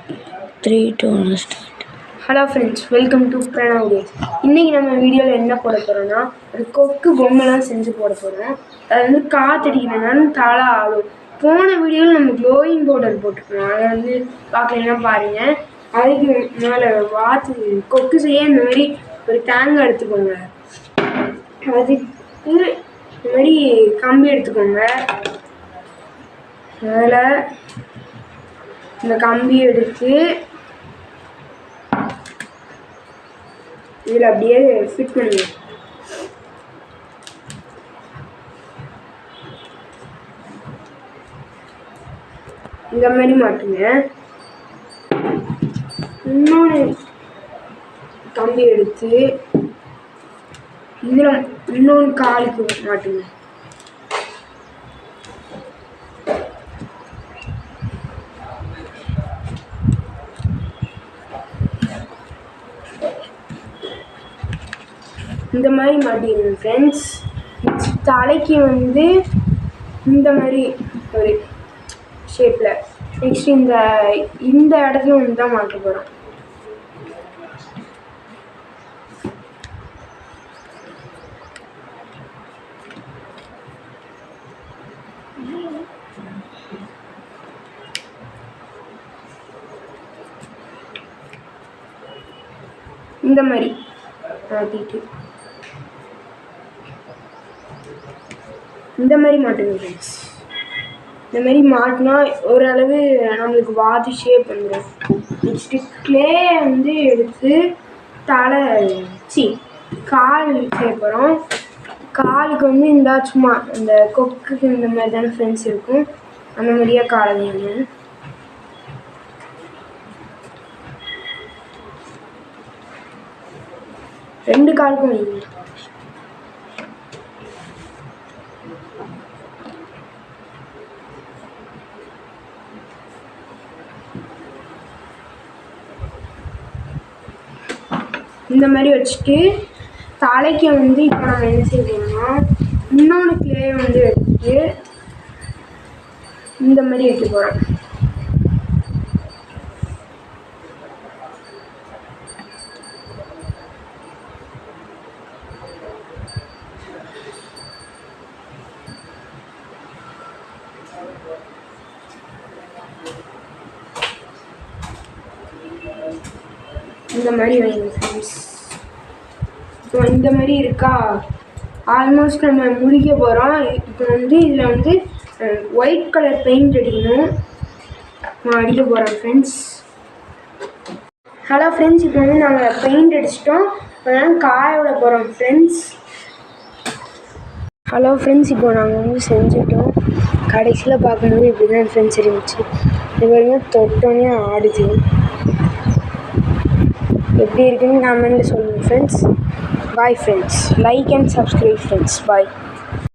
3, 2, 1 start. Hello friends, welcome to Pranav days. இன்றைக்கி நம்ம வீடியோவில் என்ன போட போகிறோன்னா, ஒரு கொக்கு பொம்மைலாம் செஞ்சு போட போகிறோம். அது வந்து காற்றடிக்கணும்னாலும் தலை ஆடும். போன வீடியோவில் நம்ம க்ளோயிங் பவுடர் போட்டுக்கணும். அதை வந்து பார்க்கலன்னா பாருங்கள். அதுக்கு மேலே கொக்கு செய்ய இந்த மாதிரி ஒரு தேங்காய் எடுத்துக்கோங்க. அதுக்கு இந்த மாதிரி கம்பி எடுத்துக்கோங்க. அதில் இந்த கம்பி எடுத்து இதில் அப்படியே ஃபிட் பண்ணுங்க. இந்த மாதிரி மாட்டுங்க. இன்னொன்று கம்பி எடுத்து இதில் இன்னொன்று காலுக்கு மாட்டுங்க. இந்த மாதிரி மாட்டிடுங்க ஃப்ரெண்ட்ஸ். தலைக்கு வந்து இந்த மாதிரி ஒரு ஷேப்பில். நெக்ஸ்ட் இந்த இடத்துல வந்து தான் மாட்ட போகிறோம். இந்த மாதிரி மாட்டிட்டு இந்த மாதிரி மாட்டுங்க ஃப்ரெண்ட்ஸ். இந்த மாதிரி மாட்டினா ஓரளவு நம்மளுக்கு வாதி ஷேப் வந்துடும். நெக்ஸ்ட்டு க்ளே வந்து எடுத்து கால் சேர்ப்போம். காலுக்கு வந்து இந்த சும்மா இந்த கொக்குக்கு இந்த மாதிரி தானே ஃப்ரெண்ட்ஸ் இருக்கும். அந்த மாதிரியே காலை வைங்க. ரெண்டு காலுக்கும் வைங்க. இந்த மாதிரி வச்சுட்டு தலைக்கு வந்து இப்போ நம்ம என்ன செய்யணும்னா இன்னொன்று க்ளே வந்து எடுத்து இந்த மாதிரி வைக்க போகிறோம். இந்த மாதிரி வைங்க ஃப்ரெண்ட்ஸ். இப்போ இந்த மாதிரி இருக்கா, ஆல்மோஸ்ட் நம்ம முடிக்க போகிறோம். இப்போ வந்து இதில் வந்து ஒயிட் கலர் பெயிண்ட் அடிக்கணும். நான் அடிக்க போகிறேன் ஃப்ரெண்ட்ஸ். ஹலோ ஃப்ரெண்ட்ஸ், இப்போ வந்து நாங்கள் பெயிண்ட் அடிச்சிட்டோம். அதனால் காய விட போகிறோம் ஃப்ரெண்ட்ஸ். ஹலோ ஃப்ரெண்ட்ஸ், இப்போ நாங்கள் வந்து செஞ்சுட்டோம். கடைசியில் பார்க்கும்போது இப்படி தான் ஃப்ரெண்ட்ஸ் இருந்துச்சு. இது வரைக்கும் தொட்டோன்னே ஆடுது. எப்படி இருக்குன்னு கமெண்ட்டில் சொல்லுங்கள் friends. Bye friends. Like and subscribe friends. Bye.